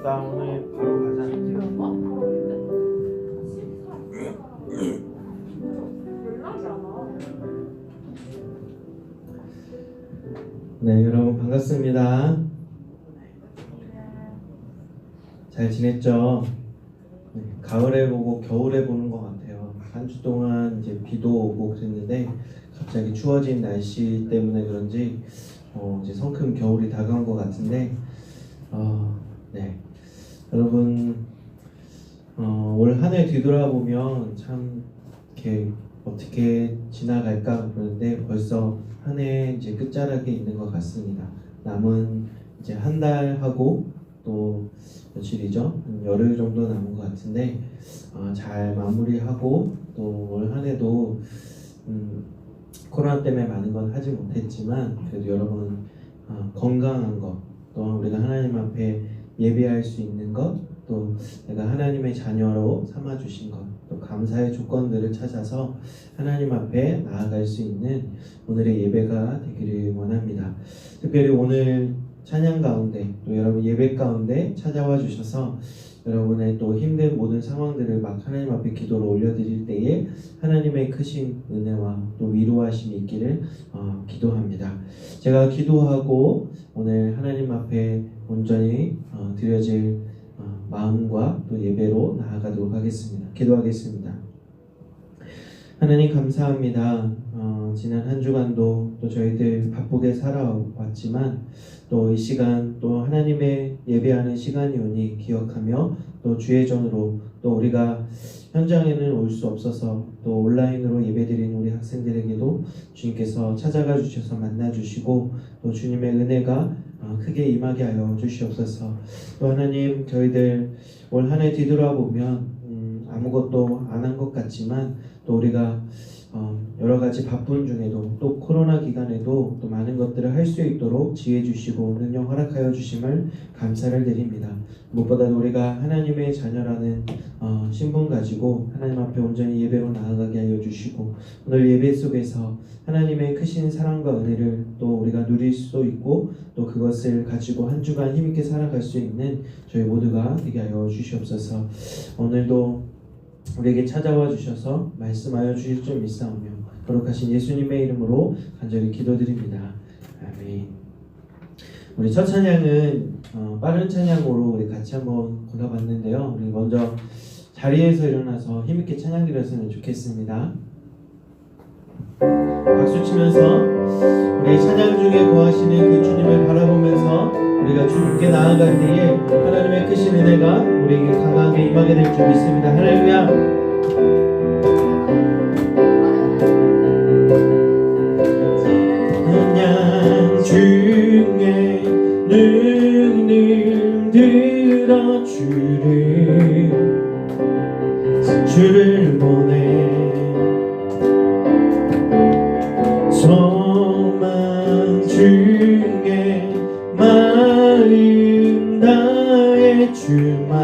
나 오늘 바로 가자. 네, 여러분 반갑습니다. 잘 지냈죠? 네, 가을에 보고 겨울에 보는 것 같아요. 한 주 동안 이제 비도 오고 그랬는데 갑자기 추워진 날씨 때문에 그런지 이제 성큼 겨울이 다가온 것 같은데 네, 여러분 올 한 해 뒤돌아보면 참 이렇게 어떻게 지나갈까 그러는데 벌써 한 해 이제 끝자락에 있는 것 같습니다. 남은 이제 한 달하고 또 며칠이죠? 한 열흘 정도 남은 것 같은데 잘 마무리하고 또 올 한 해도 코로나 때문에 많은 건 하지 못했지만 그래도 여러분 건강한 것, 또 우리가 하나님 앞에 예배할 수 있는 것, 또 내가 하나님의 자녀로 삼아주신 것, 또 감사의 조건들을 찾아서 하나님 앞에 나아갈 수 있는 오늘의 예배가 되기를 원합니다. 특별히 오늘 찬양 가운데 또 여러분 예배 가운데 찾아와 주셔서 여러분의 또 힘든 모든 상황들을 막 하나님 앞에 기도로 올려드릴 때에 하나님의 크신 은혜와 또 위로하심이 있기를 기도합니다. 제가 기도하고 오늘 하나님 앞에 온전히 드려질 마음과 또 예배로 나아가도록 하겠습니다. 기도하겠습니다. 하나님 감사합니다. 지난 한 주간도 또 저희들 바쁘게 살아왔지만 또 이 시간 또 하나님의 예배하는 시간이 오니 기억하며 또 주의 전으로 또 우리가 현장에는 올 수 없어서 또 온라인으로 예배드리는 우리 학생들에게도 주님께서 찾아가 주셔서 만나 주시고 또 주님의 은혜가 크게 임하게 하여 주시옵소서. 또 하나님 저희들 올 한 해 뒤돌아보면 아무것도 안 한 것 같지만 또 우리가 여러 가지 바쁜 중에도 또 코로나 기간에도 또 많은 것들을 할 수 있도록 지혜 주시고 능력 허락하여 주심을 감사를 드립니다. 무엇보다도 우리가 하나님의 자녀라는 신분 가지고 하나님 앞에 온전히 예배로 나아가게 하여 주시고 오늘 예배 속에서 하나님의 크신 사랑과 은혜를 또 우리가 누릴 수 있고 또 그것을 가지고 한 주간 힘있게 살아갈 수 있는 저희 모두가 되게 하여 주시옵소서. 오늘도 우리에게 찾아와 주셔서 말씀하여 주실 줄 믿사오며 거룩하신 예수님의 이름으로 간절히 기도드립니다. 아멘. 우리 첫 찬양은 빠른 찬양으로 우리 같이 한번 골라봤는데요. 우리 먼저 자리에서 일어나서 힘있게 찬양 드렸으면 좋겠습니다. 박수 치면서 우리 찬양 중에 거하시는 그 주님을 바라보면서 우리가 주님께 나아갈 때에 하나님의 크신 은혜가 우리에게 강하게 임하게 될 줄 믿습니다. 할렐루야. 찬양 중에 능능 들어 주를 보내 소망 중에 마음 다해 주만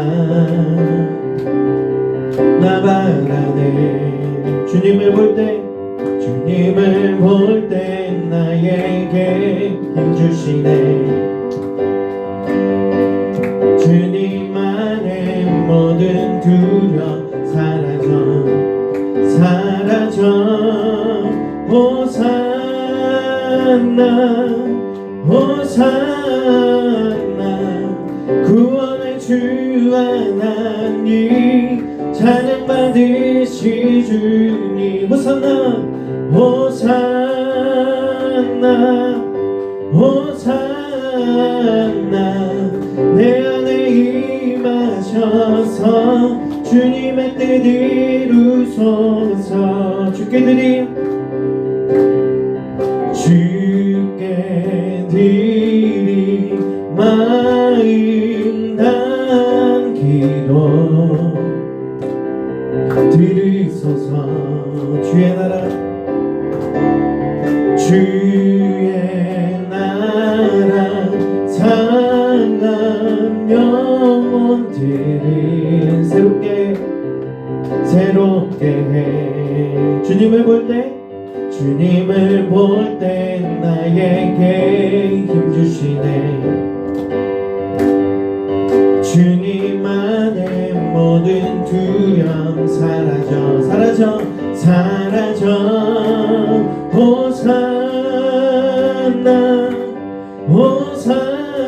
나 바라네. 주님을 볼 때 나에게 힘 주시네. 주님 안에 모든 두려움 사라져 호산나 구원의 주 하나님 찬양 받으시 주님 호산나 내 안에 임하셔서 주님의 뜻 이루소서. 주께 드리 마음 단 기도 들으소서. 주의 나라 상한 영혼들을 새롭게 해. 주님을 볼 때 나에게 힘 주시네. 주님 안에 모든 두려움 사라져 사라져 사라져. 호산나 호산나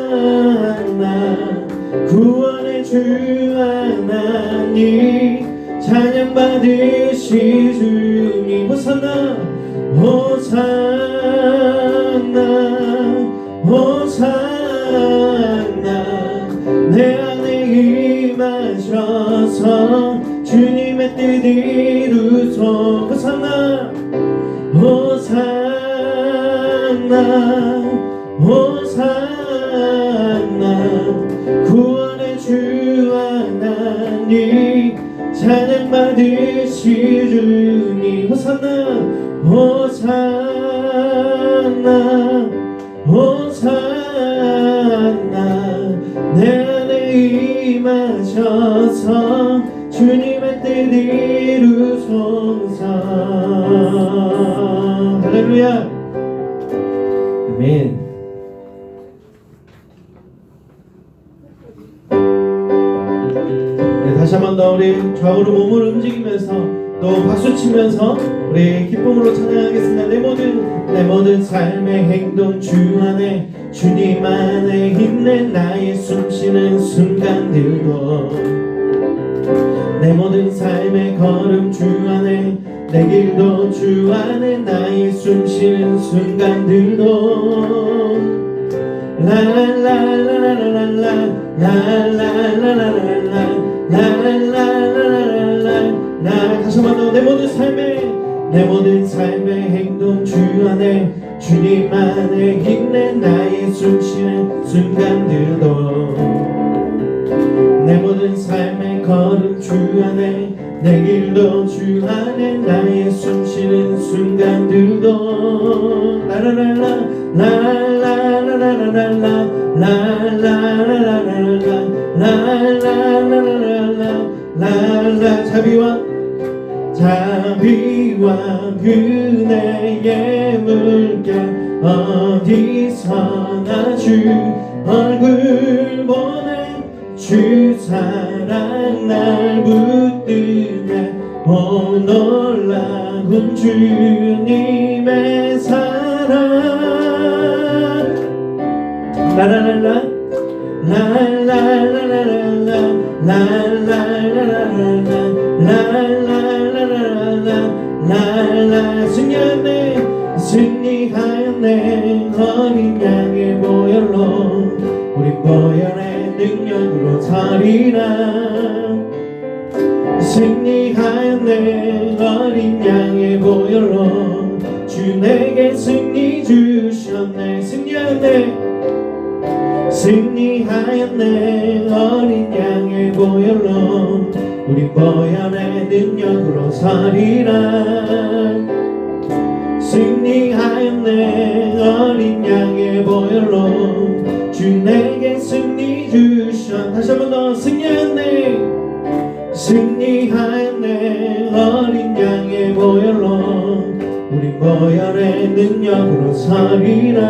구원의 주 하나님 찬양 받으시 주님. 호산나 호산나 호산나 내 안에 임하셔서 주님의 뜻 이루소. 호산나 호산나 호산나 구원의 주 하나님 찬양 받으시 주님. 호산나 호산나 호산나 내 안에 임하셔서 주님의 뜻 이루소서. 할렐루야. 아멘. 네, 다시 한 번 더 우리 좌우로 몸을 움직이면서 또 박수치면서 우리 기쁨으로 찬양하겠습니다. 내 모든 삶의 행동 주 안에 주님 안에 있는 나의 숨쉬는 순간들도 내 모든 삶의 걸음 주 안에 내 길도 주 안에 나의 숨쉬는 순간들도 라라라라라라라 라라라라라라라라라라라. 다시 한 번 더 내 모든 삶의 행동 주 안에 주님 안에 있는 나의 숨쉬는 순간들도 내 모든 삶의 걸음 주 안에 내 길도 주 안에 나의 숨쉬는 순간들도 라라라라 라라라라라라라 라라라라라라 라라라라라라. 자비와 은혜의 물결 어디서나 주 얼굴 보내 주 사랑 날 붙드네. 오 놀라운 주님의 사랑 라라라라 라라라라라라 라라라라라라. 승리하였네 어린 양의 보혈로 우리 보혈의 능력으로 서리라. 승리하였네 어린 양의 보혈로 주 내게 승리 주셨네. 승리하였네 어린 양의 보혈로 우리 보혈의 능력으로 서리라. 승리하였네 어린 양의 보혈로 주 내게 승리 주셨. 다시 한 번 더 승리하였네 어린 양의 보혈로 우리 보혈의 능력으로 서리라.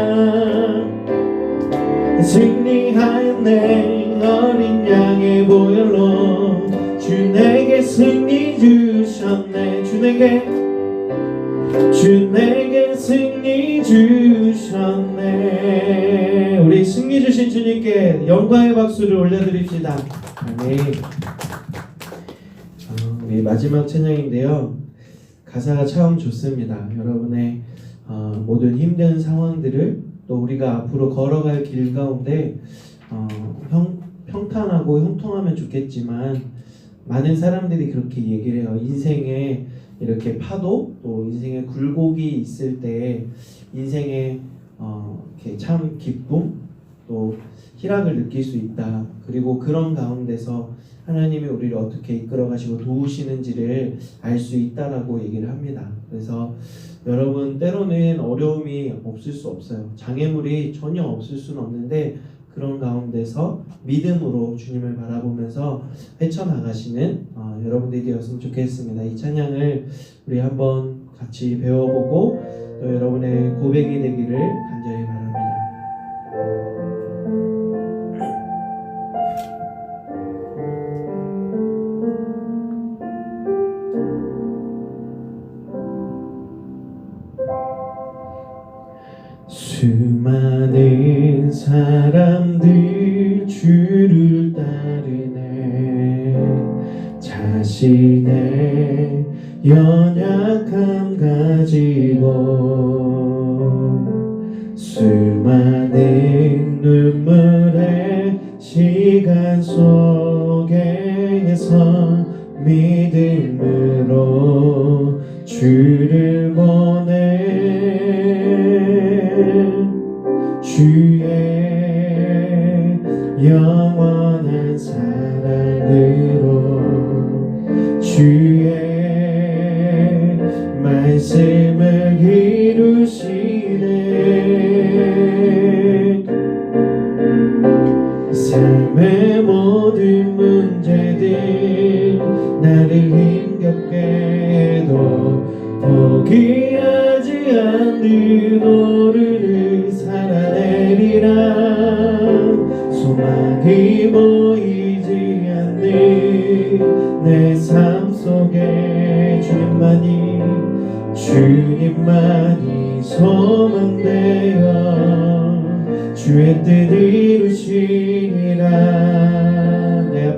승리하였네 어린 양의 보혈로 주 내게 승리 주셨네. 주 내게 승리 주셨네. 우리 승리 주신 주님께 영광의 박수를 올려드립시다. 아멘. 우리 마지막 찬양인데요, 가사가 참 좋습니다. 여러분의 모든 힘든 상황들을 또 우리가 앞으로 걸어갈 길 가운데 평탄하고 형통하면 좋겠지만 많은 사람들이 그렇게 얘기를 해요. 인생에 이렇게 파도 또 인생에 굴곡이 있을 때 인생에 이렇게 참 기쁨 또 희락을 느낄 수 있다. 그리고 그런 가운데서 하나님이 우리를 어떻게 이끌어 가시고 도우시는지를 알 수 있다라고 얘기를 합니다. 그래서 여러분, 때로는 어려움이 없을 수 없어요. 장애물이 전혀 없을 수는 없는데 그런 가운데서 믿음으로 주님을 바라보면서 헤쳐나가시는 여러분들이 되었으면 좋겠습니다. 이 찬양을 우리 한번 같이 배워보고 또 여러분의 고백이 되기를 간절히 바랍니다. 사람들 주를 따르네. 자신의 연약함 가지고 수많은 눈물의 시간 속에서 믿음으로 주를 보내. 주의 영원한 사랑으로 주의 말씀을 이루시네. 삶의 모든 문제들 나를 힘겹게 해도 포기하지 않는 오늘을 살아내리라. 소망이 보이지 않는 내 삶 속에 주님만이 소망되어 주의 뜻 이루시리라. 내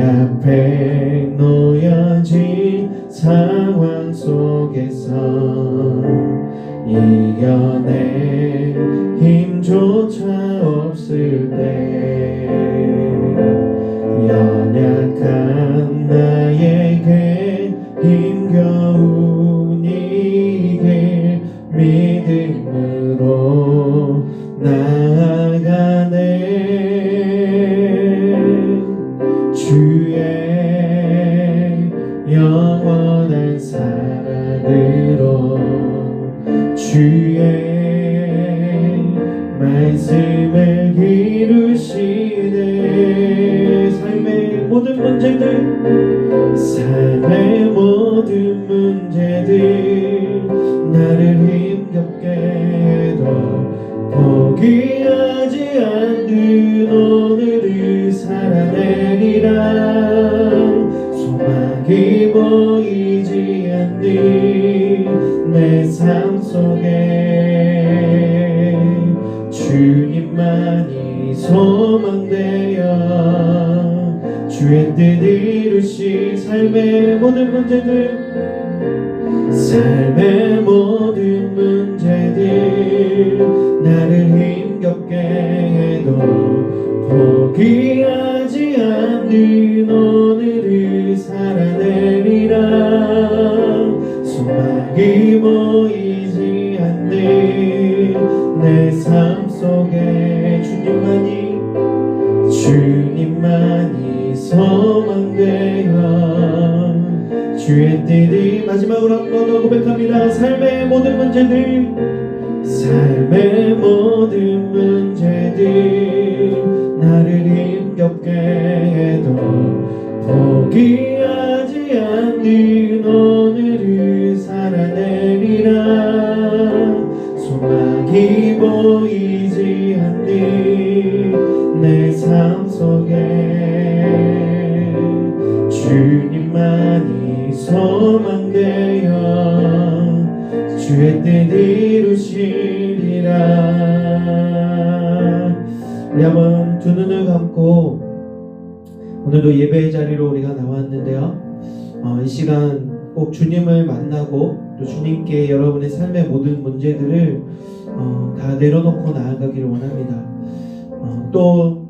앞에 놓여진 상황 속에서 이겨낼 힘조차 없을 때 연약한 나에게 힘겨운 이 길 믿음으로 나아가네. 주의 영원한 사랑으로 주의 말씀을 이루시네. 삶의 모든 문제들 나를 힘겹게 해도 포기하지 않는 오늘을 살아내리라. 소망이 보이지 않는 내 삶 속에 주님만이 소망되어 주의 뜻 이루시. 삶의 모든 문제들 나를 힘겹게 해도 포기하지 않는 오늘을 살아내리라. 소망이 보이지 않는 내 삶 속에 주님만이 소망되어 주의 뜻이. 마지막으로 한 번 더 고백합니다. 삶의 모든 문제들 나를 힘겹게 해도 포기하지 않는 오늘을 살아내리라. 소망이 보이지 않는 내 삶 속에 주님만이 소망되어 주의 뜻 이루시리라. 우리 한번 두 눈을 감고 오늘도 예배의 자리로 우리가 나왔는데요, 이 시간 꼭 주님을 만나고 또 주님께 여러분의 삶의 모든 문제들을 다 내려놓고 나아가기를 원합니다. 또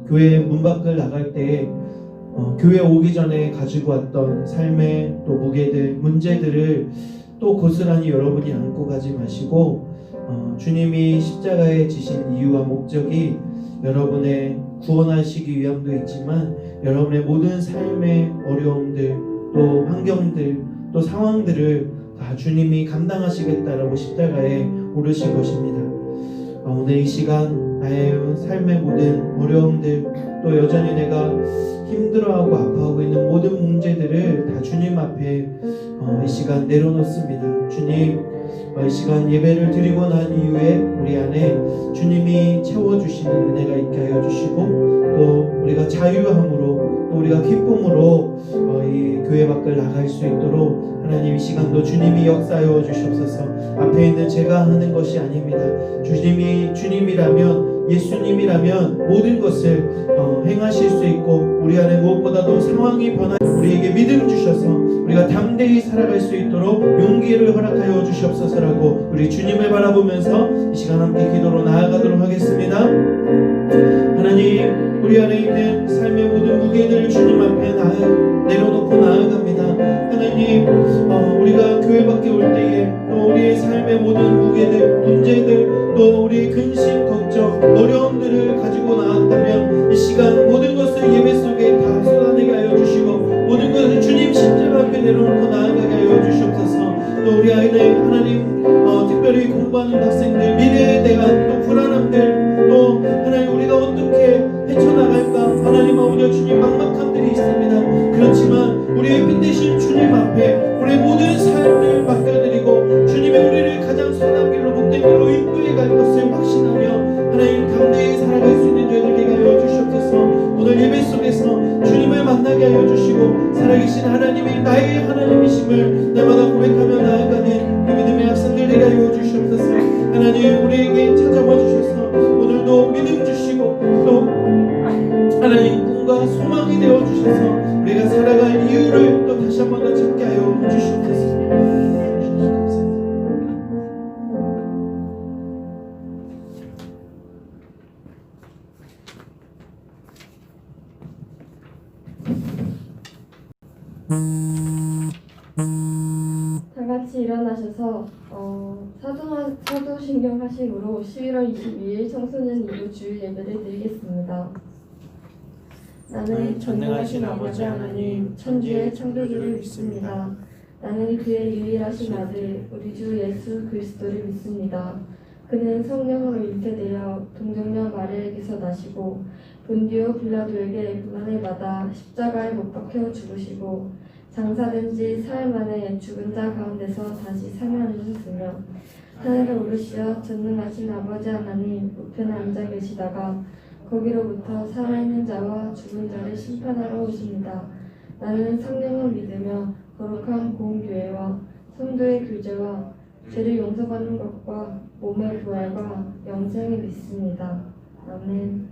교회 문 밖을 나갈 때 교회 오기 전에 가지고 왔던 삶의 또 무게들, 문제들을 또 고스란히 여러분이 안고 가지 마시고 주님이 십자가에 지신 이유와 목적이 여러분의 구원하시기 위함도 있지만 여러분의 모든 삶의 어려움들, 또 환경들, 또 상황들을 다 주님이 감당하시겠다라고 십자가에 오르신 것입니다. 오늘 이 시간 나의 삶의 모든 어려움들, 또 여전히 내가 힘들어하고 아파하고 있는 모든 문제들을 다 주님 앞에 이 시간 내려놓습니다. 주님, 이 시간 예배를 드리고 난 이후에 우리 안에 주님이 채워주시는 은혜가 있게 하여 주시고, 또 우리가 자유함으로 또 우리가 기쁨으로 이 교회 밖을 나갈 수 있도록 하나님 이 시간도 주님이 역사하여 주시옵소서. 앞에 있는 제가 하는 것이 아닙니다. 주님이라면, 예수님이라면 모든 것을 행하실 수 있고, 우리 안에 무엇보다도 상황이 변화 우리에게 믿음 주셔서 우리가 담대히 살아갈 수 있도록 용기를 허락하여 주시옵소서라고 우리 주님을 바라보면서 이 시간 함께 기도로 나아가도록 하겠습니다. 하나님, 우리 안에 있는 삶의 모든 무게들을 주님 앞에 내려놓고 나아갑니다. 하나님, 우리가 교회 밖에 올 때에 또 우리의 삶의 모든 무게들, 문제들, 또 우리의 근심, 걱정, 어려움들을 가지고 나왔다면 이 시간 모든 것을 예배 속에 다 쏟아내게 하여 주시고, 모든 것을 주님 십자가 앞에 내려놓고 나아가게 하여 주시옵소서. 또 우리 아이들, 하나님, 특별히 공부하는 학생들, 미래에 대한 또 불안함들, 또 하나님 우리가 어떻게 헤쳐나갈까, 하나님 아버지 주님 막막함들이 있습니다. 그렇지만 우리의 빛되신 주님 앞에 우리의 모든 삶을 맡겨드리고 주님의 우리를 가장 선한 길로, 복된 길로 인도해 갈 것을 확신하며 하나님 담대히 살아갈 수 있는 저희들에게 하여 주시옵소서. 오늘 예배 속에서 주님을 만나게 하여 주시고, 살아계신 하나님이 나의 하나님이심을 날마다 고백하며 나아가는 그 믿음의 학생들 되게 하여 주시옵소서. 하나님 우리에게 찾아와 주셔서 오늘도 믿음 주시고, 또 하나님 꿈과 소망이 되어 주셔서 우리가 살아갈 이유를 또 다시 한 번 더 찾게 하여 주시옵소서. 다 같이 일어나셔서 사도신경 하심으로 11월 22일 청소년 2부 주일 예배를 드리겠습니다. 나는 전능하신 아버지 하나님, 천지의 창조주를 믿습니다. 나는 그의 유일하신 아들, 우리 주 예수 그리스도를 믿습니다. 그는 성령으로 잉태되어 동정녀 마리아에게서 나시고 본디오 빌라도에게 고난을 받아 십자가에 못 박혀 죽으시고 장사된 지 사흘 만에 죽은 자 가운데서 다시 살아나셨으며 하늘에 오르시어 전능하신 아버지 하나님 우편에 앉아 계시다가 거기로부터 살아있는 자와 죽은 자를 심판하러 오십니다. 나는 성령을 믿으며 거룩한 공교회와 성도의 교제와 죄를 용서받는 것과 몸의 부활과 영생을 믿습니다. 아멘.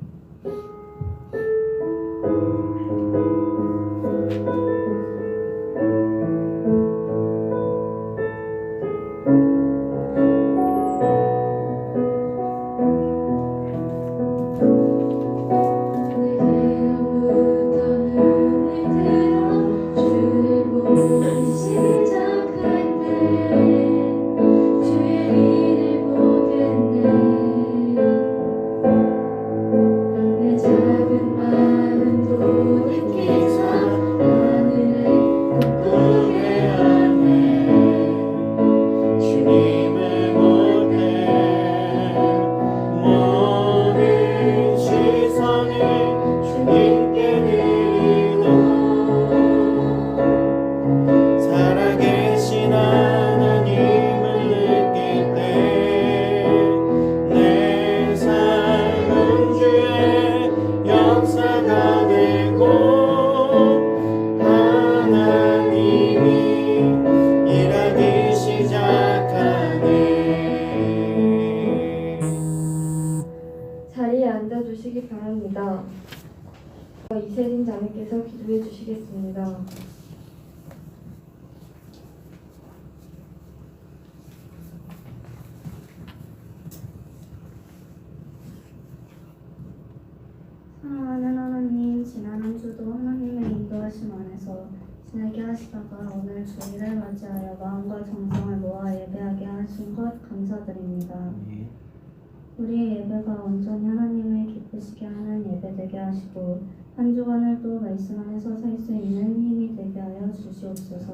자리에 앉아주시기 바랍니다. 이세진 자매께서 기도해 주시겠습니다. 사랑하는 하나님, 지난 한 주도 하나님의 인도하심 안에서 지내게 하시다가 오늘 주일을 맞이하여 마음과 정성을 모아 예배하게 하신 것 감사드립니다. 우리의 예배가 온전히 하나님을 기쁘시게 하는 예배 되게 하시고 한 주간을 또 말씀 안에서 살 수 있는 힘이 되게 하여 주시옵소서.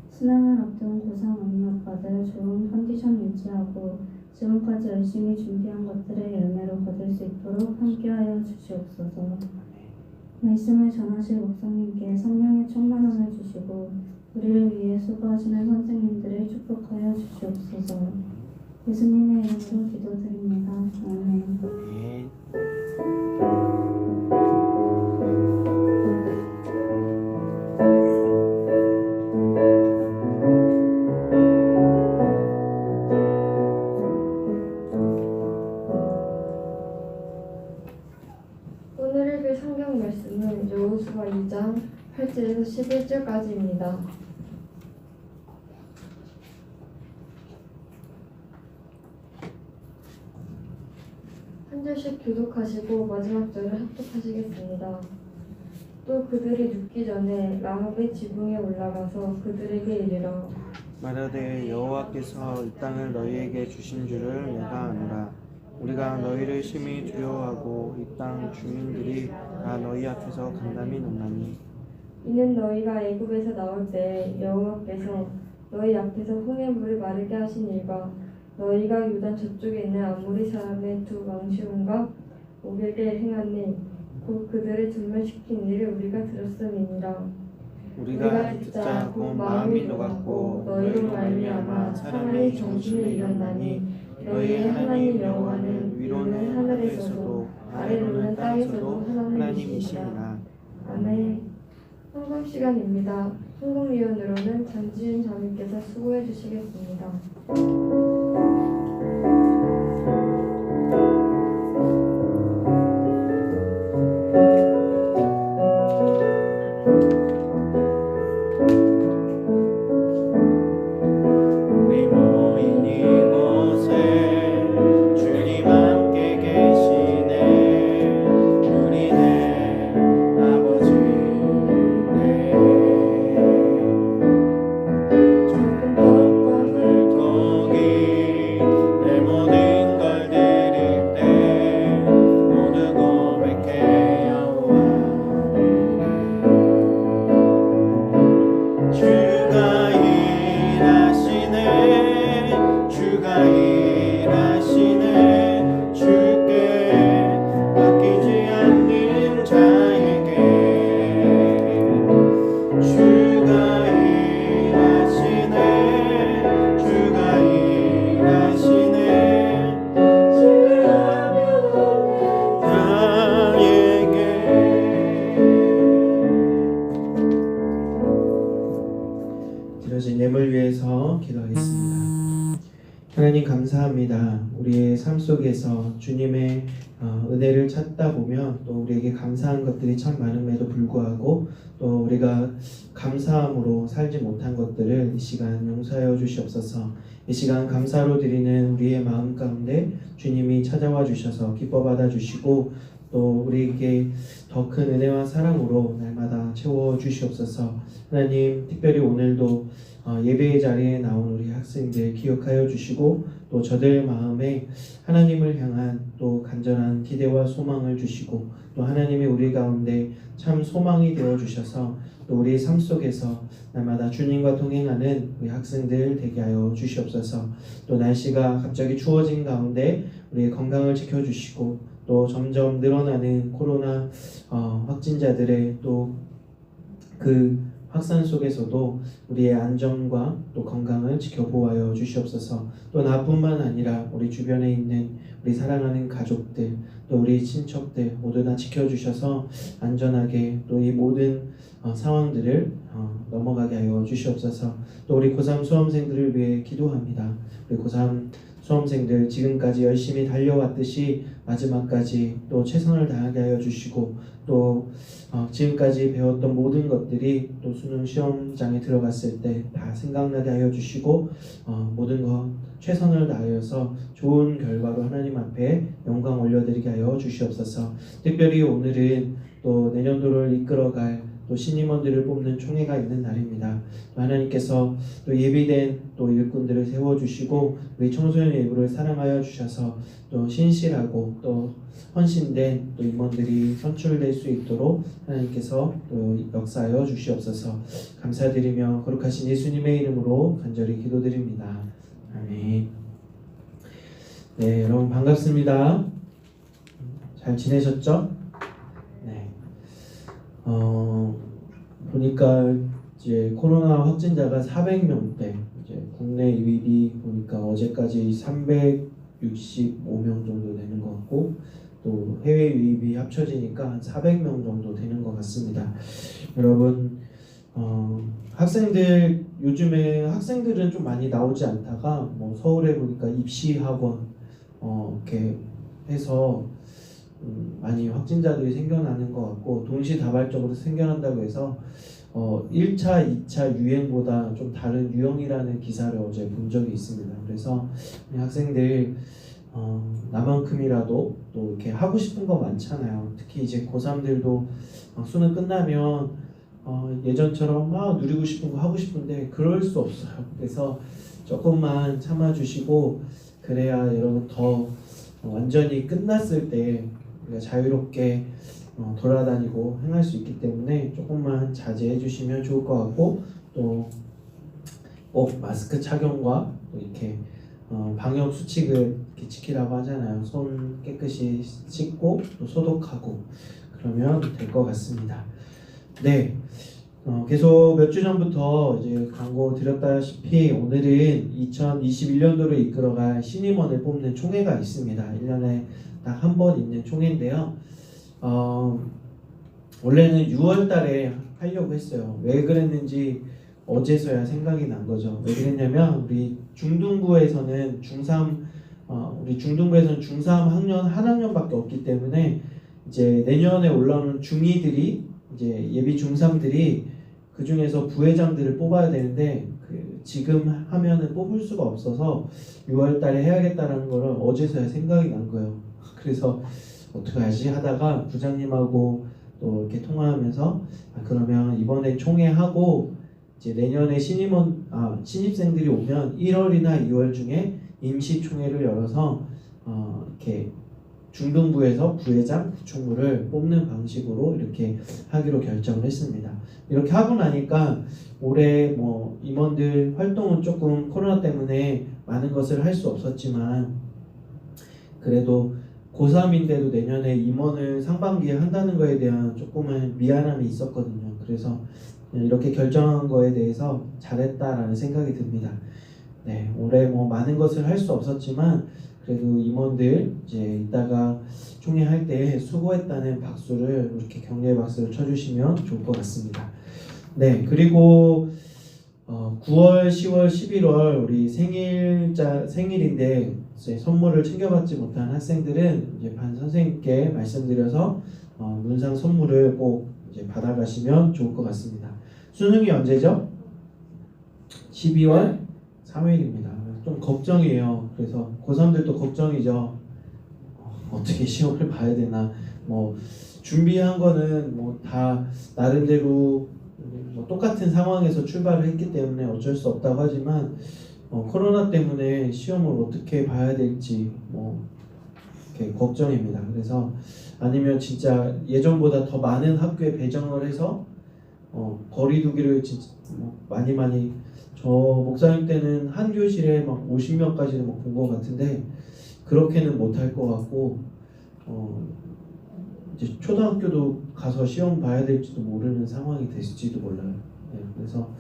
수능을 앞둔 고3 언니 오빠들 좋은 컨디션 유지하고 지금까지 열심히 준비한 것들을 열매로 거둘 수 있도록 함께하여 주시옵소서. 말씀을 전하실 목사님께 성령의 충만함을 주시고 우리를 위해 수고하시는 선생님들을 축복하여 주시옵소서. 예수님의 이름으로 기도드립니다. 아멘. 오늘 읽을 성경 말씀은 여호수아 2장 8절에서 11절까지입니다. 한 절씩 교독하시고 마지막 절을 합독하시겠습니다. 또 그들이 눕기 전에 라합의 지붕에 올라가서 그들에게 이르러 말하되 여호와께서 이 땅을 너희에게 주신 줄을 내가 아노라. 우리가 너희를 심히 두려워하고 이 땅 주민들이 다 너희 앞에서 강남이 높나니 이는 너희가 애굽에서 나올 때 여호와께서 너희 앞에서 홍해 물을 마르게 하신 일과 너희가 요단 저쪽에 있는 아모리 사람의 두 왕시온과 오게게 행한 일, 곧 그들을 전멸시킨 일을 우리가 들었음이니라. 우리가 듣자 곧 마음이 녹았고 너희로 말미암아 사람의 정신을 잃었나니 너희의 하나님 여호와는 위로는 하늘에서도 아래로는 땅에서도 하나님이시니라. 아멘. 성경 시간입니다. 성경위원으로는 장지윤 자매께서 수고해 주시겠습니다. 우리 모인 이곳에 주님 함께 계시네. 우리네 아버지네. 작은 떡과 물고기 내 모든 걸 드릴 때 모두 고백해 여호와를. 주가 일하시네. 주가 일하시네. 주께 맡기지 않는 자에게 주가 일하시네. 주가 일하시네. 신뢰하면 없는 자에게. 드려진 예물 위해서 기도하겠습니다. 하나님 감사합니다. 우리의 삶 속에서 주님의 은혜를 찾다 보면 또 우리에게 감사한 것들이 참 많음에도 불구하고 또 우리가 감사함으로 살지 못한 것들을 이 시간 용서하여 주시옵소서. 이 시간 감사로 드리는 우리의 마음 가운데 주님이 찾아와 주셔서 기뻐 받아 주시고 또 우리에게 더 큰 은혜와 사랑으로 날마다 채워 주시옵소서. 하나님 특별히 오늘도 예배의 자리에 나온 우리 학생들 기억하여 주시고 또 저들 마음에 하나님을 향한 또 간절한 기대와 소망을 주시고 또 하나님이 우리 가운데 참 소망이 되어 주셔서 또 우리 삶 속에서 날마다 주님과 동행하는 우리 학생들 되게 하여 주시옵소서. 또 날씨가 갑자기 추워진 가운데 우리의 건강을 지켜주시고 또 점점 늘어나는 코로나 확진자들의 또 그 확산 속에서도 우리의 안전과 또 건강을 지켜보아여 주시옵소서. 또 나뿐만 아니라 우리 주변에 있는 우리 사랑하는 가족들 또 우리 친척들 모두 다 지켜주셔서 안전하게 또 이 모든 상황들을 넘어가게 하여 주시옵소서. 또 우리 고3 수험생들을 위해 기도합니다. 우리 고3 수험생들 지금까지 열심히 달려왔듯이 마지막까지 또 최선을 다하게 하여 주시고 또 지금까지 배웠던 모든 것들이 또 수능 시험장에 들어갔을 때 다 생각나게 하여 주시고 모든 것 최선을 다하여서 좋은 결과로 하나님 앞에 영광 올려드리게 하여 주시옵소서. 특별히 오늘은 또 내년도를 이끌어갈 또 신임원들을 뽑는 총회가 있는 날입니다. 또 하나님께서 또 예비된 또 일꾼들을 세워주시고 우리 청소년 예부를 사랑하여 주셔서 또 신실하고 또 헌신된 또 임원들이 선출될 수 있도록 하나님께서 또 역사하여 주시옵소서. 감사드리며 거룩하신 예수님의 이름으로 간절히 기도드립니다. 아멘. 네, 여러분 반갑습니다. 잘 지내셨죠? 네. 보니까 이제 코로나 확진자가 400명대, 이제 국내 유입이 보니까 어제까지 365명 정도 되는 것 같고 또 해외 유입이 합쳐지니까 한 400명 정도 되는 것 같습니다. 여러분 학생들 요즘에 학생들은 좀 많이 나오지 않다가 뭐 서울에 보니까 입시학원 이렇게 해서 많이 확진자들이 생겨나는 것 같고 동시다발적으로 생겨난다고 해서 1차, 2차 유행보다 좀 다른 유형이라는 기사를 어제 본 적이 있습니다. 그래서 학생들 나만큼이라도 또 이렇게 하고 싶은 거 많잖아요. 특히 이제 고3들도 수능 끝나면 예전처럼 막 누리고 싶은 거 하고 싶은데 그럴 수 없어요. 그래서 조금만 참아주시고 그래야 여러분 더 완전히 끝났을 때 우리가 자유롭게 돌아다니고 행할 수 있기 때문에 조금만 자제해 주시면 좋을 것 같고 또 꼭 마스크 착용과 또 이렇게 방역 수칙을 이렇게 지키라고 하잖아요. 손 깨끗이 씻고 또 소독하고 그러면 될 것 같습니다. 네, 계속 몇 주 전부터 이제 광고 드렸다시피 오늘은 2021년도를 이끌어갈 신임원을 뽑는 총회가 있습니다. 1년에 딱 한 번 있는 총회인데요. 원래는 6월 달에 하려고 했어요. 왜 그랬는지 어제서야 생각이 난 거죠. 왜 그랬냐면 우리 중등부에서는 중3 학년 한 학년밖에 없기 때문에 이제 내년에 올라오는 중2들이 이제 예비 중3들이 그 중에서 부회장들을 뽑아야 되는데 지금 하면은 뽑을 수가 없어서 6월 달에 해야겠다라는 거를 어제서야 생각이 난 거예요. 그래서 어떻게 하지 하다가 부장님하고 또 이렇게 통화하면서 그러면 이번에 총회하고 이제 내년에 신입생들이 오면 1월이나 2월 중에 임시 총회를 열어서 이렇게 중등부에서 부회장, 부총무를 뽑는 방식으로 이렇게 하기로 결정을 했습니다. 이렇게 하고 나니까 올해 임원들 활동은 조금 코로나 때문에 많은 것을 할 수 없었지만 그래도 고3인데도 내년에 임원을 상반기에 한다는 거에 대한 조금은 미안함이 있었거든요. 그래서 이렇게 결정한 거에 대해서 잘했다라는 생각이 듭니다. 네, 올해 많은 것을 할 수 없었지만 그래도 임원들 이제 이따가 총회할 때 수고했다는 박수를 이렇게 격려의 박수를 쳐주시면 좋을 것 같습니다. 네, 그리고 9월, 10월, 11월 우리 생일인데 이제 선물을 챙겨받지 못한 학생들은 이제 반 선생님께 말씀드려서 문상 선물을 꼭 이제 받아가시면 좋을 것 같습니다. 수능이 언제죠? 12월 3일입니다. 좀 걱정이에요. 그래서 고3들도 걱정이죠. 어떻게 시험을 봐야 되나. 준비한 거는 다 나름대로 똑같은 상황에서 출발을 했기 때문에 어쩔 수 없다고 하지만 코로나 때문에 시험을 어떻게 봐야 될지 이렇게 걱정입니다. 그래서 아니면 진짜 예전보다 더 많은 학교에 배정을 해서 거리두기를 진짜 많이 저 목사님 때는 한 교실에 막 50명까지는 본 것 같은데 그렇게는 못할 것 같고 이제 초등학교도 가서 시험 봐야 될지도 모르는 상황이 됐을지도 몰라요. 네, 그래서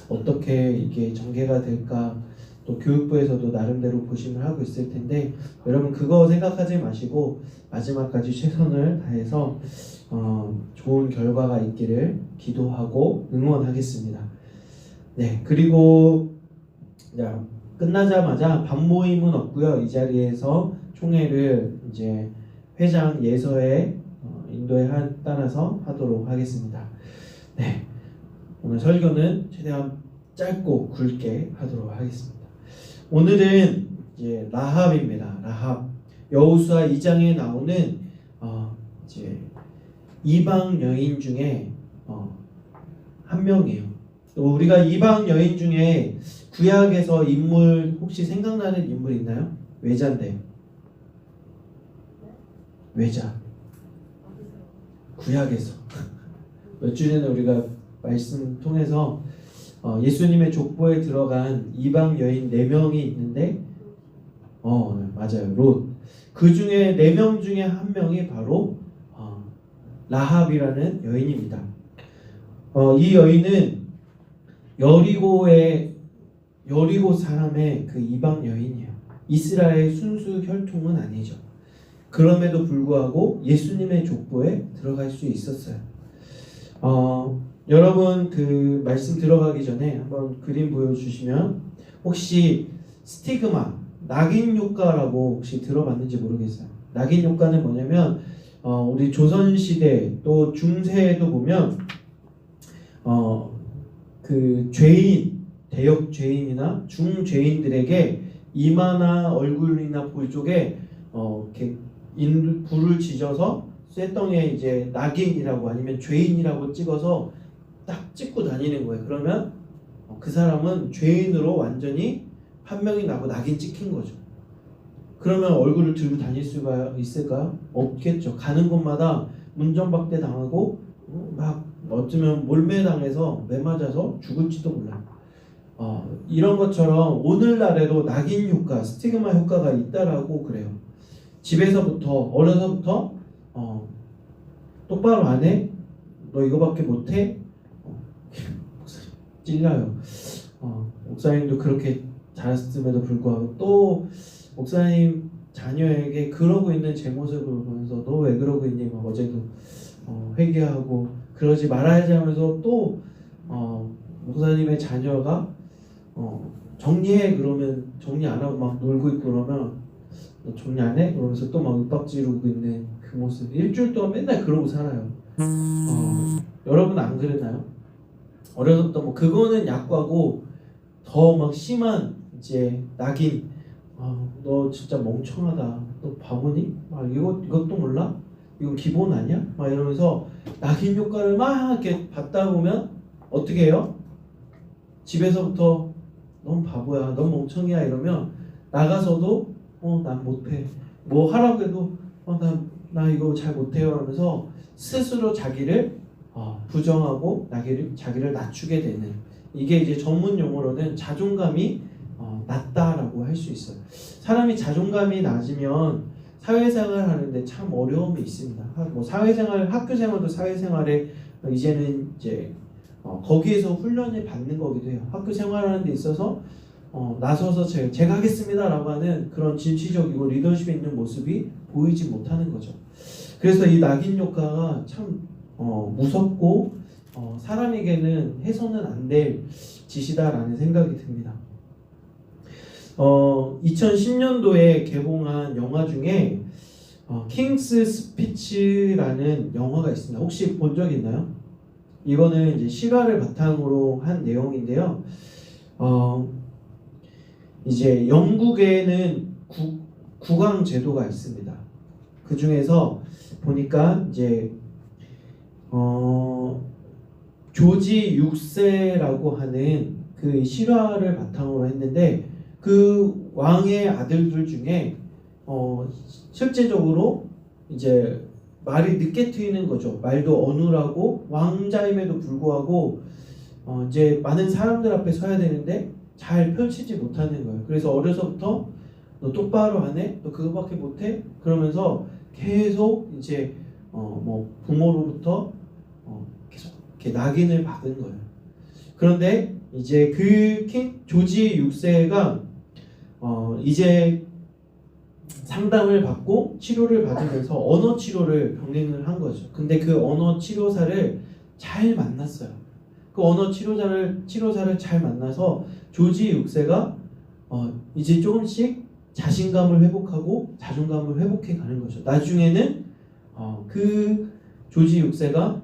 어떻게 이게 전개가 될까 또 교육부에서도 나름대로 고심을 하고 있을 텐데 여러분 그거 생각하지 마시고 마지막까지 최선을 다해서 좋은 결과가 있기를 기도하고 응원하겠습니다. 네, 그리고 끝나자마자 밥 모임은 없고요. 이 자리에서 총회를 이제 회장 예서의 인도에 따라서 하도록 하겠습니다. 네, 오늘 설교는 최대한 짧고 굵게 하도록 하겠습니다. 오늘은 이제 라합입니다. 라합 여호수아 2장에 나오는 이제 이방 여인 중에 한 명이에요. 또 우리가 이방 여인 중에 구약에서 인물 혹시 생각나는 인물 있나요? 외자인데. 외자. 구약에서 몇 주 전에 우리가 말씀 통해서 예수님의 족보에 들어간 이방 여인 4명이 있는데 맞아요. 롯. 그 중에 4명 중에 한 명이 바로 라합이라는 여인입니다. 이 여인은 여리고 사람의 그 이방 여인이에요. 이스라엘 순수 혈통은 아니죠. 그럼에도 불구하고 예수님의 족보에 들어갈 수 있었어요. 여러분 그 말씀 들어가기 전에 한번 그림 보여주시면 혹시 스티그마, 낙인 효과라고 혹시 들어봤는지 모르겠어요. 낙인 효과는 뭐냐면 우리 조선 시대 또 중세에도 보면 그 죄인, 대역 죄인이나 중죄인들에게 이마나 얼굴이나 볼 쪽에 이렇게 불을 지져서 쇠덩이에 이제 낙인이라고 아니면 죄인이라고 찍어서 딱 찍고 다니는 거예요. 그러면 그 사람은 죄인으로 완전히 판명이 나고 낙인 찍힌 거죠. 그러면 얼굴을 들고 다닐 수가 있을까요? 없겠죠. 가는 곳마다 문전박대 당하고 막 어쩌면 몰매당해서 매맞아서 죽을지도 몰라요. 이런 것처럼 오늘날에도 낙인 효과, 스티그마 효과가 있다라고 그래요. 집에서부터 어려서부터 똑바로 안 해? 너 이거밖에 못해? 찔려요. 목사님도 그렇게 잘했음에도 불구하고 또 목사님 자녀에게 그러고 있는 제 모습을 보면서 너 왜 그러고 있니? 막 어제도 회개하고 그러지 말아야지 하면서 또 목사님의 자녀가 정리해 그러면 정리 안 하고 막 놀고 있고 그러면 너 정리 안 해? 그러면서 또 막 윽박 지르고 있는 그 모습 일주일 동안 맨날 그러고 살아요. 여러분 안 그랬나요? 어려서부터 뭐 그거는 약과고 더 막 심한 이제 낙인 너 진짜 멍청하다 너 바보니? 이것도 몰라? 이거 기본 아니야? 막 이러면서 낙인 효과를 막 이렇게 받다 보면 어떻게 해요? 집에서부터 넌 바보야 넌 멍청이야 이러면 나가서도 난 못해 뭐 하라고 해도 나 이거 잘 못해요 하면서 스스로 자기를 부정하고 자기를 낮추게 되는 이게 이제 전문 용어로는 자존감이 낮다라고 할 수 있어요. 사람이 자존감이 낮으면 사회생활 하는데 참 어려움이 있습니다. 뭐 사회생활, 학교생활도 사회생활에 이제는 이제 거기에서 훈련을 받는 거기도 해요. 학교 생활하는 데 있어서 나서서 제가 하겠습니다라고 하는 그런 진취적이고 리더십 있는 모습이 보이지 못하는 거죠. 그래서 이 낙인 효과가 참 무섭고 사람에게는 해서는 안 될 짓이다라는 생각이 듭니다. 2010년도에 개봉한 영화 중에 킹스 스피치라는 영화가 있습니다. 혹시 본 적 있나요? 이거는 이제 실화를 바탕으로 한 내용인데요. 이제 영국에는 국왕 제도가 있습니다. 그 중에서 보니까 이제 조지 6세라고 하는 그 실화를 바탕으로 했는데 그 왕의 아들들 중에 실제적으로 이제 말이 늦게 트이는 거죠. 말도 어눌하고 왕자임에도 불구하고 이제 많은 사람들 앞에 서야 되는데 잘 펼치지 못하는 거예요. 그래서 어려서부터 너 똑바로 안 해? 너 그거밖에 못해? 그러면서 계속 이제 뭐 부모로부터 계속 이렇게 낙인을 받은 거예요. 그런데 이제 그 조지 6세가 이제 상담을 받고 치료를 받으면서 언어 치료를 병행을 한 거죠. 근데 그 언어 치료사를 잘 만났어요. 그 언어 치료사를 잘 만나서 조지 6세가 이제 조금씩 자신감을 회복하고 자존감을 회복해 가는 거죠. 나중에는 그 조지 6세가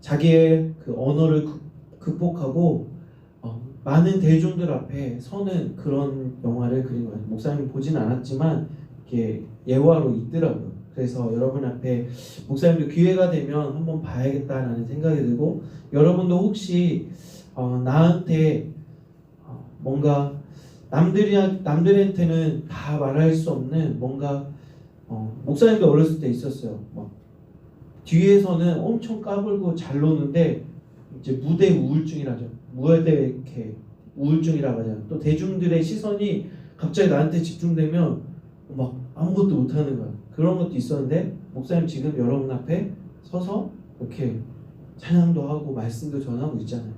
자기의 그 언어를 극복하고 많은 대중들 앞에 서는 그런 영화를 그린 거예요. 목사님 보진 않았지만 이게 예화로 있더라고요. 그래서 여러분 앞에 목사님도 기회가 되면 한번 봐야겠다라는 생각이 들고 여러분도 혹시 나한테 뭔가 남들한테는 다 말할 수 없는 뭔가 목사님도 어렸을 때 있었어요. 막 뒤에서는 엄청 까불고 잘 노는데 이제 무대 우울증이라죠. 무대 이렇게 우울증이라고 하잖아요. 또 대중들의 시선이 갑자기 나한테 집중되면 막 아무것도 못하는 거야. 그런 것도 있었는데 목사님 지금 여러분 앞에 서서 이렇게 찬양도 하고 말씀도 전하고 있잖아요.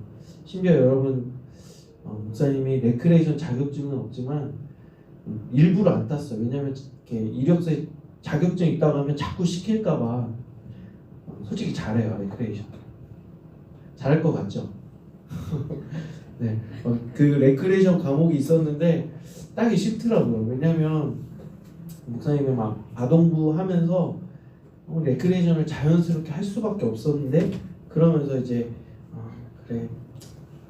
심지어 여러분 목사님이 레크레이션 자격증은 없지만 일부러 안 땄어요. 왜냐하면 이렇게 이력서에 자격증 있다고 하면 자꾸 시킬까봐. 솔직히 잘해요. 레크레이션 잘할 것 같죠? 네, 그 레크레이션 과목이 있었는데 따기 쉽더라고요. 왜냐면 목사님이 막 아동부 하면서 레크레이션을 자연스럽게 할 수밖에 없었는데 그러면서 이제 그래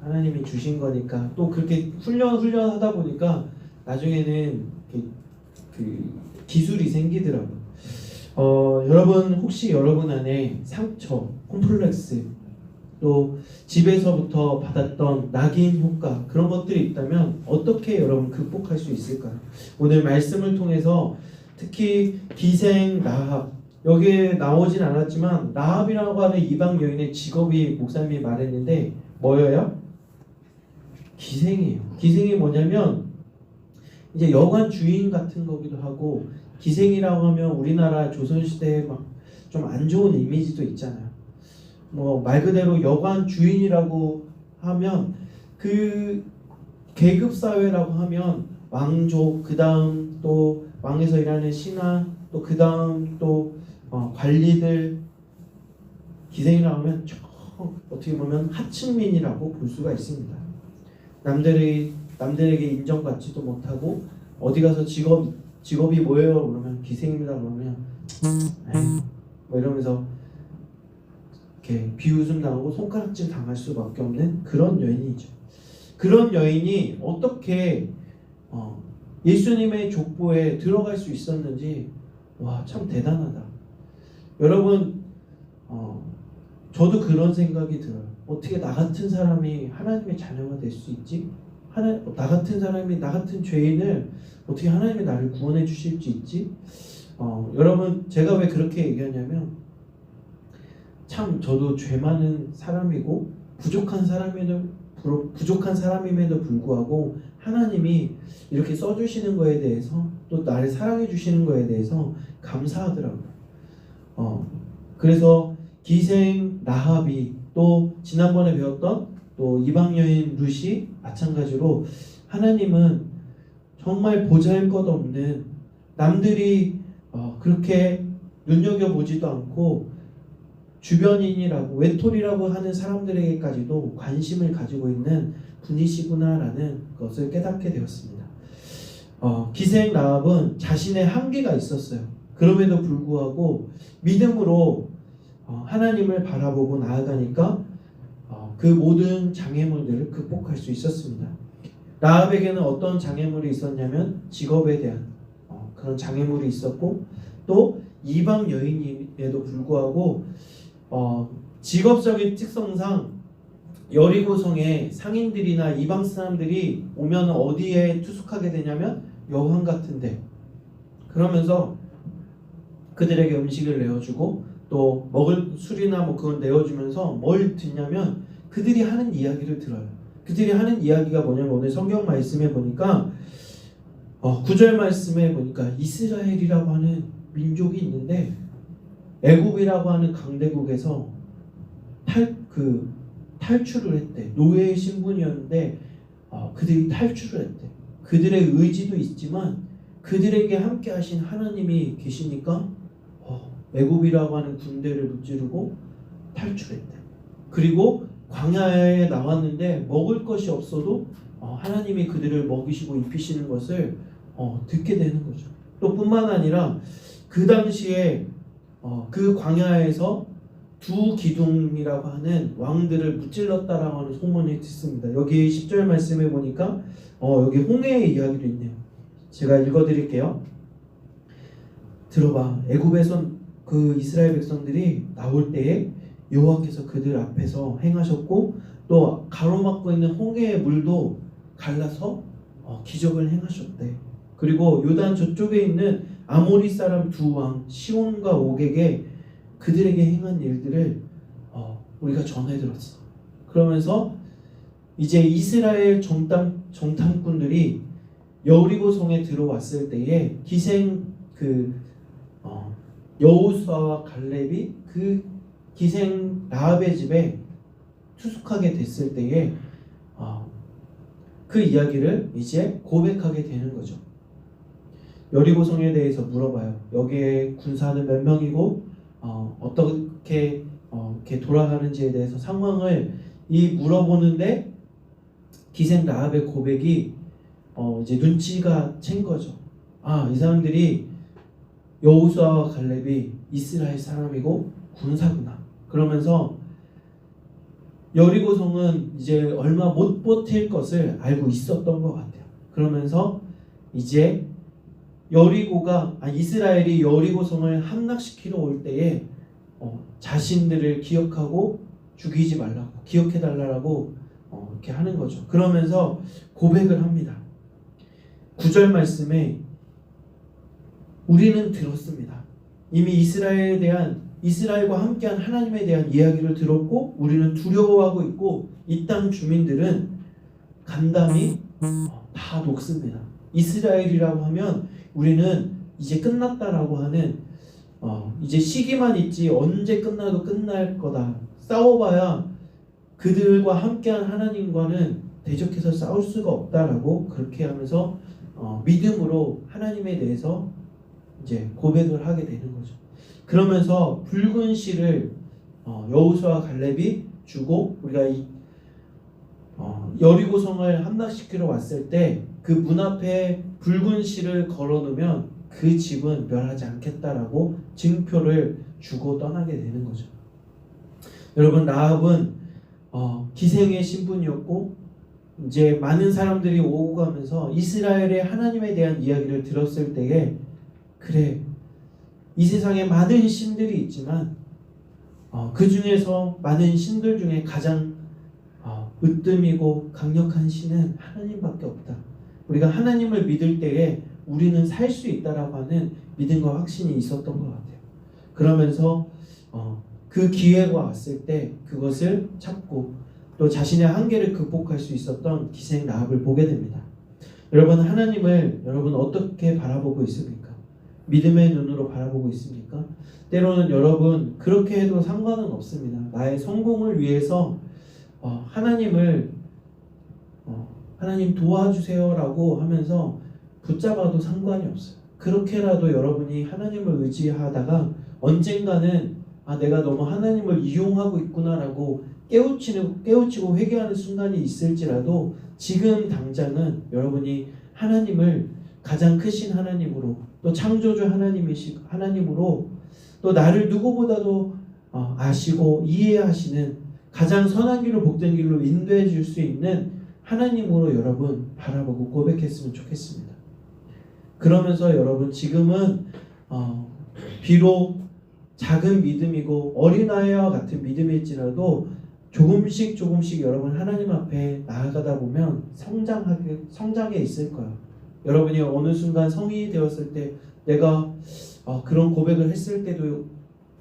하나님이 주신 거니까 또 그렇게 훈련하다 보니까 나중에는 그 기술이 생기더라고요. 여러분 혹시 여러분 안에 상처, 콤플렉스 또 집에서부터 받았던 낙인 효과 그런 것들이 있다면 어떻게 여러분 극복할 수 있을까요? 오늘 말씀을 통해서 특히 기생 라합 여기에 나오진 않았지만 라합이라고 하는 이방 여인의 직업이 목사님이 말했는데 뭐예요? 기생이에요. 기생이 뭐냐면 이제 여관 주인 같은 거기도 하고 기생이라고 하면 우리나라 조선시대에 막 좀 안 좋은 이미지도 있잖아요. 뭐 말 그대로 여관 주인이라고 하면 그 계급 사회라고 하면 왕족 그 다음 또 왕에서 일하는 신하 또 그 다음 또 관리들 기생이라고 하면 어떻게 보면 하층민이라고 볼 수가 있습니다. 남들에게 인정받지도 못하고 어디 가서 직업이 뭐예요? 그러면 기생입니다. 그러면 뭐 이러면서 이렇게 비웃음 당하고 손가락질 당할 수밖에 없는 그런 여인이죠. 그런 여인이 어떻게 예수님의 족보에 들어갈 수 있었는지 와 참 대단하다. 여러분 저도 그런 생각이 들어요. 어떻게 나 같은 사람이 하나님의 자녀가 될 수 있지? 나 같은 사람이 나 같은 죄인을 어떻게 하나님이 나를 구원해 주실 수 있지? 여러분 제가 왜 그렇게 얘기하냐면 참 저도 죄 많은 사람이고 부족한 사람임에도 불구하고 하나님이 이렇게 써주시는 거에 대해서 또 나를 사랑해 주시는 거에 대해서 감사하더라고요. 그래서 기생 라합이 또 지난번에 배웠던 또 이방 여인 룻이 마찬가지로 하나님은 정말 보잘것없는 남들이 그렇게 눈여겨보지도 않고 주변인이라고 외톨이라고 하는 사람들에게까지도 관심을 가지고 있는 분이시구나라는 것을 깨닫게 되었습니다. 기생 라합은 자신의 한계가 있었어요. 그럼에도 불구하고 믿음으로 하나님을 바라보고 나아가니까 그 모든 장애물들을 극복할 수 있었습니다. 라합에게는 어떤 장애물이 있었냐면 직업에 대한 그런 장애물이 있었고 또 이방 여인임에도 불구하고 직업적인 특성상 여리고성에 상인들이나 이방 사람들이 오면 어디에 투숙하게 되냐면 여관 같은데 그러면서 그들에게 음식을 내어주고 또 먹을 술이나 뭐 그걸 내어주면서 뭘 듣냐면 그들이 하는 이야기를 들어요. 그들이 하는 이야기가 뭐냐면 오늘 성경 말씀에 보니까 9절 말씀에 보니까 이스라엘이라고 하는 민족이 있는데 애굽이라고 하는 강대국에서 탈출을 했대. 노예의 신분이었는데 그들이 탈출을 했대. 그들의 의지도 있지만 그들에게 함께 하신 하나님이 계시니까 애굽이라고 하는 군대를 무찌르고 탈출했대. 그리고 광야에 나왔는데 먹을 것이 없어도 하나님이 그들을 먹이시고 입히시는 것을 듣게 되는 거죠. 또 뿐만 아니라 그 당시에 그 광야에서 두 기둥이라고 하는 왕들을 무찔렀다라고 하는 소문이 듣습니다. 여기 10절 말씀에 보니까 여기 홍해의 이야기도 있네요. 제가 읽어드릴게요. 들어봐. 애굽에선 그 이스라엘 백성들이 나올 때에 여호와께서 그들 앞에서 행하셨고 또 가로막고 있는 홍해의 물도 갈라서 기적을 행하셨대. 그리고 요단 저쪽에 있는 아모리 사람 두 왕 시온과 옥에게 그들에게 행한 일들을 우리가 전해 들었어. 그러면서 이제 이스라엘 정탐꾼들이 여리고성에 들어왔을 때에 기생 여호수아와 갈렙이 그 기생 라합의 집에 투숙하게 됐을 때에 그 이야기를 이제 고백하게 되는 거죠. 여리고성에 대해서 물어봐요. 여기에 군사는 몇 명이고 어떻게 이렇게 돌아가는지에 대해서 상황을 물어보는데 기생 라합의 고백이 이제 눈치가 챈 거죠. 이 사람들이 여호수아와 갈렙이 이스라엘 사람이고 군사구나. 그러면서 여리고성은 이제 얼마 못 버틸 것을 알고 있었던 것 같아요. 그러면서 이제 이스라엘이 여리고성을 함락시키러 올 때에 자신들을 기억하고 죽이지 말라고, 기억해달라고 이렇게 하는 거죠. 그러면서 고백을 합니다. 9절 말씀에 우리는 들었습니다. 이미 이스라엘과 함께한 하나님에 대한 이야기를 들었고 우리는 두려워하고 있고 이 땅 주민들은 간담이 다 녹습니다. 이스라엘이라고 하면 우리는 이제 끝났다라고 하는 이제 시기만 있지 언제 끝나도 끝날 거다. 싸워봐야 그들과 함께한 하나님과는 대적해서 싸울 수가 없다라고 그렇게 하면서 믿음으로 하나님에 대해서 이제 고백을 하게 되는 거죠. 그러면서 붉은 실을 여호수아와 갈렙이 주고 우리가 여리고성을 함락시키러 왔을 때 그 문 앞에 붉은 실을 걸어놓으면 그 집은 멸하지 않겠다라고 증표를 주고 떠나게 되는 거죠. 여러분, 라합은 기생의 신분이었고 이제 많은 사람들이 오고 가면서 이스라엘의 하나님에 대한 이야기를 들었을 때에 그래, 이 세상에 많은 신들이 있지만 그 중에서 많은 신들 중에 가장 으뜸이고 강력한 신은 하나님밖에 없다. 우리가 하나님을 믿을 때에 우리는 살 수 있다라고 하는 믿음과 확신이 있었던 것 같아요. 그러면서 그 기회가 왔을 때 그것을 찾고 또 자신의 한계를 극복할 수 있었던 기생 라합을 보게 됩니다. 여러분, 하나님을 여러분 어떻게 바라보고 있습니까? 믿음의 눈으로 바라보고 있습니까? 때로는 여러분 그렇게 해도 상관은 없습니다. 나의 성공을 위해서 하나님 도와주세요라고 하면서 붙잡아도 상관이 없어요. 그렇게라도 여러분이 하나님을 의지하다가 언젠가는 내가 너무 하나님을 이용하고 있구나라고 깨우치고 회개하는 순간이 있을지라도 지금 당장은 여러분이 하나님을 가장 크신 하나님으로 또 창조주 하나님으로 또 나를 누구보다도 아시고 이해하시는 가장 선한 길로 복된 길로 인도해 줄 수 있는 하나님으로 여러분 바라보고 고백했으면 좋겠습니다. 그러면서 여러분 지금은 비록 작은 믿음이고 어린아이와 같은 믿음일지라도 조금씩 여러분 하나님 앞에 나아가다 보면 성장해 있을 거예요. 여러분이 어느 순간 성인이 되었을 때 내가 그런 고백을 했을 때도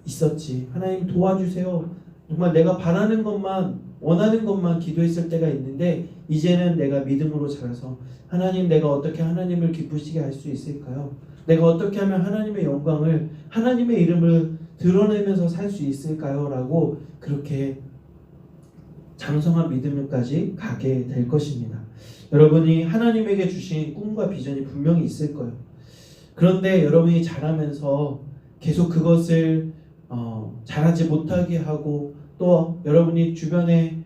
있었지. 하나님 도와주세요. 정말 내가 바라는 것만 원하는 것만 기도했을 때가 있는데 이제는 내가 믿음으로 자라서 하나님, 내가 어떻게 하나님을 기쁘시게 할 수 있을까요? 내가 어떻게 하면 하나님의 영광을, 하나님의 이름을 드러내면서 살 수 있을까요? 라고 그렇게 장성한 믿음까지 가게 될 것입니다. 여러분이 하나님에게 주신 꿈과 비전이 분명히 있을 거예요. 그런데 여러분이 자라면서 계속 그것을 잘하지 못하게 하고 또 여러분이 주변의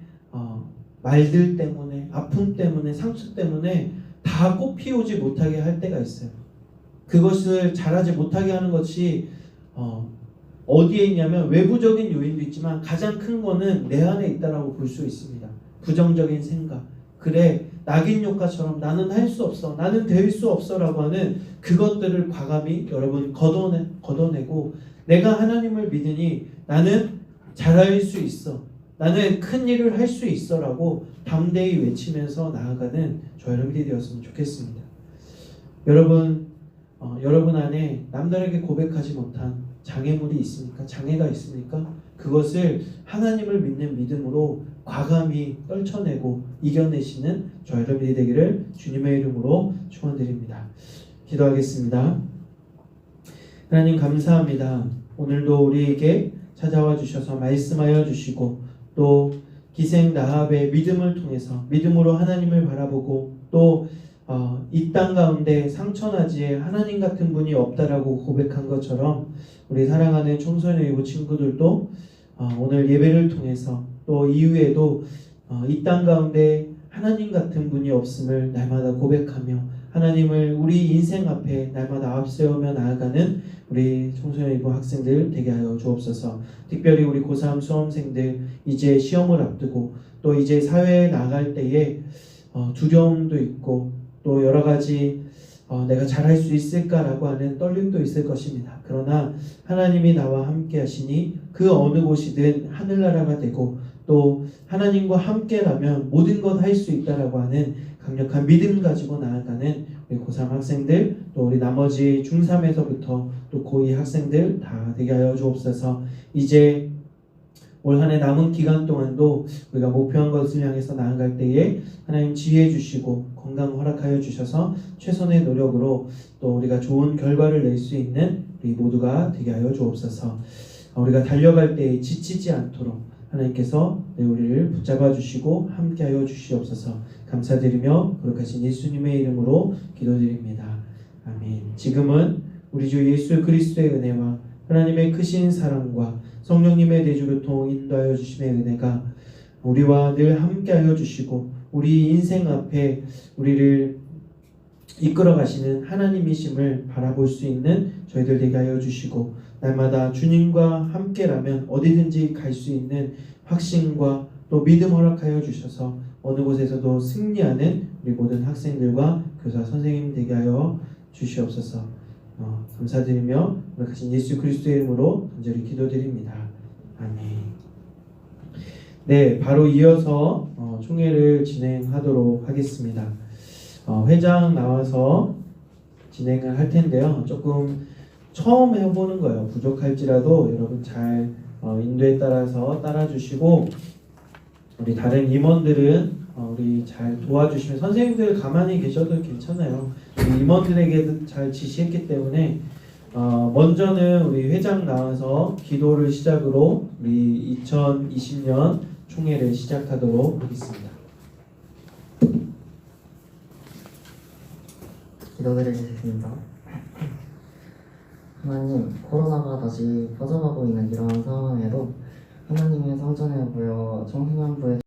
말들 때문에, 아픔 때문에, 상처 때문에 다 꽃피우지 못하게 할 때가 있어요. 그것을 잘하지 못하게 하는 것이 어디에 있냐면 외부적인 요인도 있지만 가장 큰 거는 내 안에 있다라고 볼 수 있습니다. 부정적인 생각, 그래 낙인 효과처럼 나는 할 수 없어, 나는 될 수 없어 라고 하는 그것들을 과감히 여러분 걷어내고 내가 하나님을 믿으니 나는 잘할 수 있어, 나는 큰 일을 할 수 있어 라고 담대히 외치면서 나아가는 저 여러분이 되었으면 좋겠습니다. 여러분 안에 남들에게 고백하지 못한 장애물이 있습니까? 장애가 있습니까? 그것을 하나님을 믿는 믿음으로 과감히 떨쳐내고 이겨내시는 저 여러분이 되기를 주님의 이름으로 축원드립니다. 기도하겠습니다. 하나님 감사합니다. 오늘도 우리에게 찾아와 주셔서 말씀하여 주시고 또 기생 라합의 믿음을 통해서 믿음으로 하나님을 바라보고 또 이 땅 가운데 상처나지에 하나님 같은 분이 없다라고 고백한 것처럼 우리 사랑하는 청소년 예부 친구들도 오늘 예배를 통해서 또 이후에도 이 땅 가운데 하나님 같은 분이 없음을 날마다 고백하며 하나님을 우리 인생 앞에 날마다 앞세우며 나아가는 우리 청소년이고 학생들 되게 하여 주옵소서. 특별히 우리 고3 수험생들 이제 시험을 앞두고 또 이제 사회에 나갈 때에 두려움도 있고 또 여러 가지 내가 잘할 수 있을까라고 하는 떨림도 있을 것입니다. 그러나 하나님이 나와 함께 하시니 그 어느 곳이든 하늘나라가 되고 또 하나님과 함께라면 모든 것 할 수 있다라고 하는 강력한 믿음 가지고 나아가는 우리 고3 학생들 또 우리 나머지 중3에서부터 또 고2 학생들 다 되게 하여 주옵소서. 이제 올 한 해 남은 기간 동안도 우리가 목표한 것을 향해서 나아갈 때에 하나님 지혜 주시고 건강 허락하여 주셔서 최선의 노력으로 또 우리가 좋은 결과를 낼 수 있는 우리 모두가 되게 하여 주옵소서. 우리가 달려갈 때에 지치지 않도록 하나님께서 우리를 붙잡아 주시고 함께하여 주시옵소서. 감사드리며 거룩하신 예수님의 이름으로 기도드립니다. 아멘. 지금은 우리 주 예수 그리스도의 은혜와 하나님의 크신 사랑과 성령님의 대주교통 인도하여 주심의 은혜가 우리와 늘 함께하여 주시고 우리 인생 앞에 우리를 이끌어 가시는 하나님이심을 바라볼 수 있는 저희들 되게 하여 주시고 날마다 주님과 함께라면 어디든지 갈 수 있는 확신과 또 믿음 허락하여 주셔서 어느 곳에서도 승리하는 우리 모든 학생들과 교사 선생님 되게 하여 주시옵소서. 감사드리며 거룩하신 예수 그리스도의 이름으로 간절히 기도드립니다. 아멘. 네, 바로 이어서 총회를 진행하도록 하겠습니다. 회장 나와서 진행을 할 텐데요. 조금 처음 해보는 거예요. 부족할지라도 여러분 잘 인도에 따라서 따라주시고 우리 다른 임원들은 우리 잘 도와주시면 선생님들 가만히 계셔도 괜찮아요. 우리 임원들에게도 잘 지시했기 때문에 먼저는 우리 회장 나와서 기도를 시작으로 우리 2020년 총회를 시작하도록 하겠습니다. 기도드리겠습니다. 하나님, 코로나가 다시 퍼져가고 있는 이러한 상황에도 하나님의 성전에 모여 청소년부의